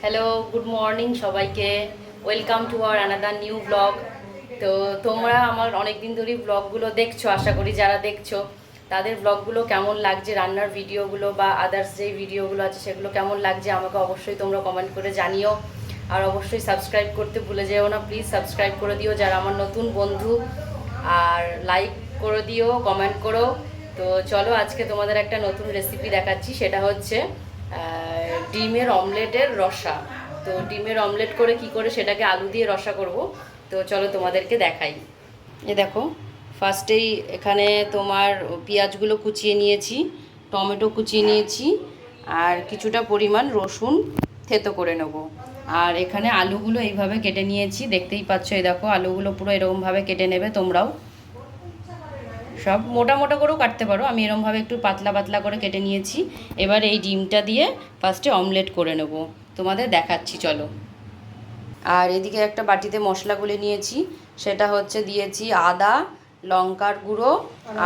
Hello, good morning সবাইকে। Welcome to our another new blog. তো তোমরা আমার অনেক দিন ধরেই ব্লগগুলো দেখছো, আশা করি যারা দেখছো তাদের ব্লগগুলো কেমন লাগছে, রান্নার ভিডিওগুলো বা আদার্স যেই ভিডিওগুলো আছে সেগুলো কেমন লাগছে আমাকে অবশ্যই তোমরা কমেন্ট করে জানিও। আর অবশ্যই সাবস্ক্রাইব করতে ভুলে যেও না, প্লিজ সাবস্ক্রাইব করে দিও যারা আমার নতুন বন্ধু। আর লাইক করে দিও, কমেন্ট করো। তো চলো আজকে তোমাদের একটা নতুন রেসিপি দেখাচ্ছি, সেটা হচ্ছে ডিমের অমলেটের রসা। তো ডিমের অমলেট করে কি করে সেটাকে আলু দিয়ে রসা করব, তো চলো তোমাদেরকে দেখাই। এ দেখো, ফার্স্টেই এখানে তোমার পেঁয়াজগুলো কুচিয়ে নিয়েছি, টমেটো কুচিয়ে নিয়েছি, আর কিছুটা পরিমাণ রসুন থেতো করে নেব। আর এখানে আলুগুলো এইভাবে কেটে নিয়েছি, দেখতেই পাচ্ছ। এই দেখো, আলুগুলো পুরো এরকমভাবে কেটে নেবে তোমরাও। সব মোটা মোটা করেও কাটতে পারো, আমি এরমভাবে একটু পাতলা পাতলা করে কেটে নিয়েছি। এবার এই ডিমটা দিয়ে ফার্স্টে অমলেট করে নেব, তোমাদের দেখাচ্ছি চলো। আর এদিকে একটা বাটিতে মশলা গুলে নিয়েছি, সেটা হচ্ছে দিয়েছি আদা, লঙ্কার গুঁড়ো,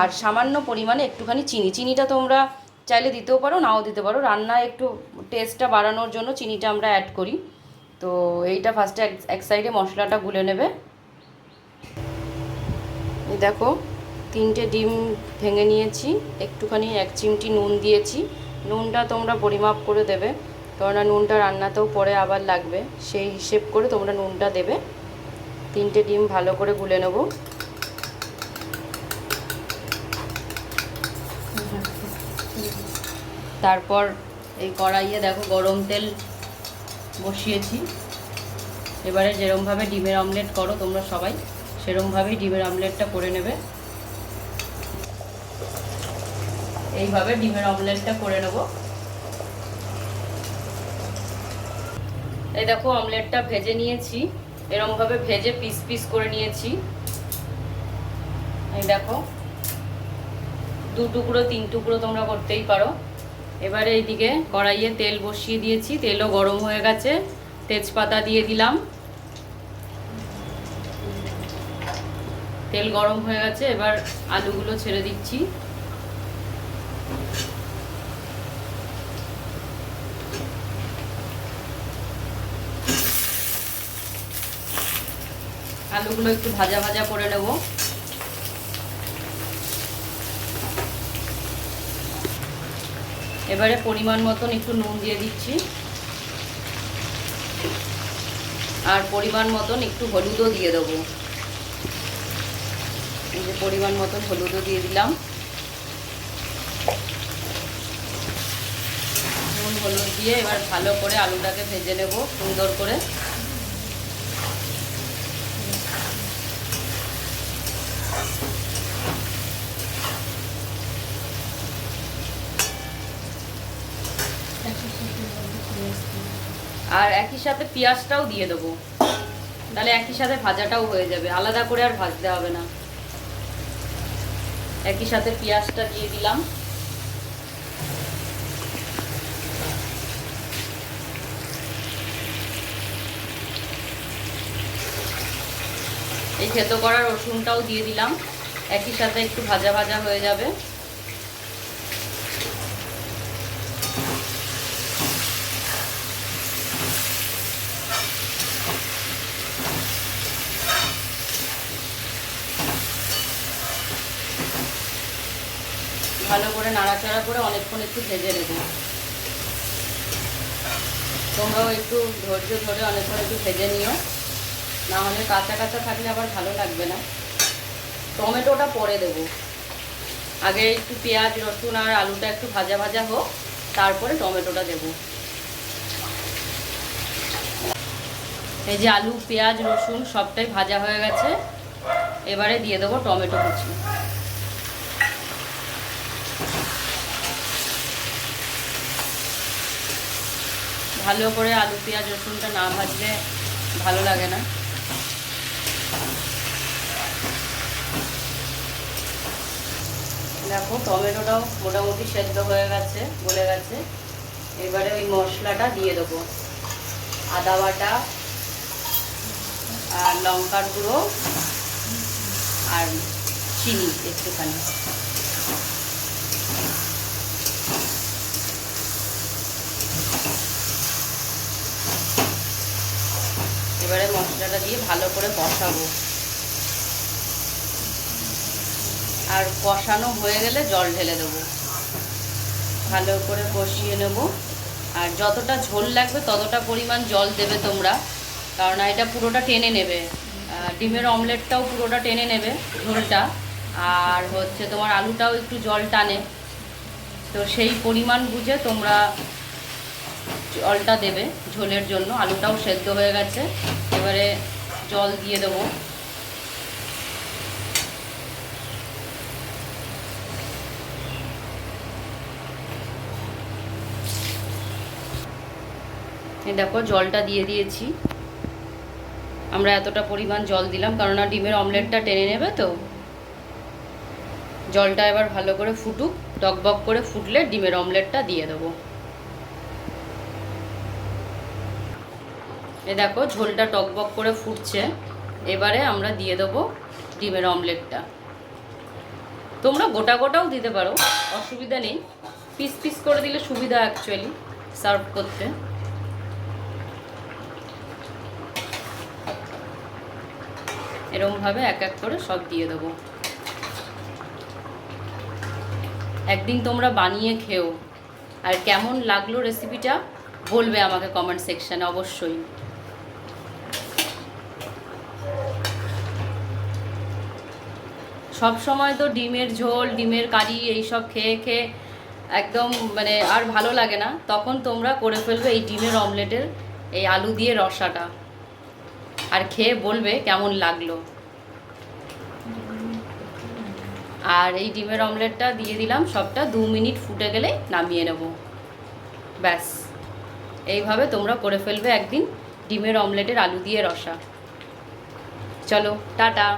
আর সামান্য পরিমাণে একটুখানি চিনি। চিনিটা তোমরা চাইলে দিতেও পারো, নাও দিতে পারো, রান্নায় একটু টেস্টটা বাড়ানোর জন্য চিনিটা আমরা অ্যাড করি। তো এইটা ফার্স্টে এক সাইডে মশলাটা গুলে নেবে। এই দেখো, 3টে ডিম ভেঙে নিয়েছি, একটুখানি 1 চিমটি নুন দিয়েছি। নুনটা তোমরা পরিমাপ করে দেবে, কেননা নুনটা রান্নাতেও পরে আবার লাগবে, সেই হিসেব করে তোমরা নুনটা দেবে। 3টে ডিম ভালো করে গুলে নেব। তারপর এই কড়াইয়ে দেখো গরম তেল বসিয়েছি। এবারে যেরমভাবে ডিমের অমলেট করো তোমরা সবাই, সেরমভাবেই ডিমের অমলেটটা করে নেবে। এইভাবে ডিমের অমলেটটা করে নেব। এই দেখো, অমলেটটা ভেজে নিয়েছি, এরমভাবে ভেজে পিস পিস করে নিয়েছি। এই দেখো, 2 টুকরো 3 টুকরো তোমরা করতেই পারো। এবারে এইদিকে কড়াইয়ে তেল বসিয়ে দিয়েছি, তেলও গরম হয়ে গেছে, তেজপাতা দিয়ে দিলাম। তেল গরম হয়ে গেছে, এবার আলুগুলো ছেড়ে দিচ্ছি। আলুগুলো একটু ভাজা ভাজা করে নেব। এবারে পরিমাণ মতন একটু নুন দিয়ে দিচ্ছি, আর পরিমাণ মতন একটু হলুদও দিয়ে দেবো। এই যে পরিমাণ মতন হলুদও দিয়ে দিলাম। নুন হলুদ দিয়ে এবার ভালো করে আলুটাকে ভেজে নেব সুন্দর করে। আর একই সাথে পেঁয়াজটাও দিয়ে দেবো, তাহলে একই সাথে ভাজাটাও হয়ে যাবে, আলাদা করে আর ভাজতে হবে না। একই সাথে পেঁয়াজটা দিয়ে দিলাম। এই থেতো করা রসুনটাও দিয়ে দিলাম, একই সাথে একটু ভাজা ভাজা হয়ে যাবে। ভালো করে নাড়াচাড়া করে অনেকক্ষণ একটু ভেজে নেব। তোমরাও একটু ধৈর্য ধরে অনেকক্ষণ একটু ভেজে নিও, না হলে কাঁচা কাঁচা থাকলে আবার ভালো লাগবে না। টমেটোটা পরে দেব, আগে একটু পেঁয়াজ রসুন আর আলুটা একটু ভাজা ভাজা হোক, তারপরে টমেটোটা দেব। এই যে আলু পেঁয়াজ রসুন সবটাই ভাজা হয়ে গেছে, এবারে দিয়ে দেবো টমেটো কুচি। ভালো করে আলু পেঁয়াজ রসুনটা না ভাজলে ভালো লাগে না। দেখো, টমেটোটাও মোটামুটি সেদ্ধ হয়ে গেছে, গলে গেছে। এবারে ওই মশলাটা দিয়ে দেবো, আদা বাটা আর লঙ্কার গুঁড়ো আর চিনি একটুখানি। এবারে মশলাটা দিয়ে ভালো করে কষাবো, আর কষানো হয়ে গেলে জল ঢেলে দেবো, ভালো করে কষিয়ে নেব। আর যতটা ঝোল লাগবে ততটা পরিমাণ জল দেবে তোমরা, কারণ এটা পুরোটা টেনে নেবে, ডিমের অমলেটটাও পুরোটা টেনে নেবে ঝোলটা, আর হচ্ছে তোমার আলুটাও একটু জল টানে, তো সেই পরিমাণ বুঝে তোমরা জলটা দেবে ঝোলের জন্য। আলুটাও সেদ্ধ হয়ে গেছে, এবারে জল দিয়ে দেবো। দেখো জলটা দিয়ে দিয়েছি, আমরা এতটা পরিমাণ জল দিলাম কারণ ডিমের অমলেটটা টেনে নেবে, তো জলটা এবার ভালো করে ফুটুক, টকবক করে ফুটলে ডিমের অমলেটটা দিয়ে দেবো। দেখো ঝোলটা টকবক করে ফুটছে, এবারে আমরা দিয়ে দেবো ডিমের অমলেটটা। তোমরা গোটা গোটাও দিতে পারো, অসুবিধা নেই, পিস পিস করে দিলে সুবিধা অ্যাকচুয়ালি সার্ভ করতে। এরকমভাবে এক এক করে সব দিয়ে দেবো। একদিন তোমরা বানিয়ে খেও, আর কেমন লাগলো রেসিপিটা বলবে আমাকে কমেন্ট সেকশানে অবশ্যই। সব সময় তো ডিমের ঝোল, ডিমের কারি এইসব খেয়ে খেয়ে একদম মানে আর ভালো লাগে না, তখন তোমরা করে ফেলবে এই ডিমের অমলেটের এই আলু দিয়ে রসাটা, আর খেয়ে বলবে কেমন লাগলো। আর এই ডিমের অমলেটটা দিয়ে দিলাম সবটা, 2 মিনিট ফুটে গেলে নামিয়ে নেব, ব্যাস। এইভাবে তোমরা করে ফেলবে একদিন ডিমের অমলেটের আলু দিয়ে রসা। চলো টাটা।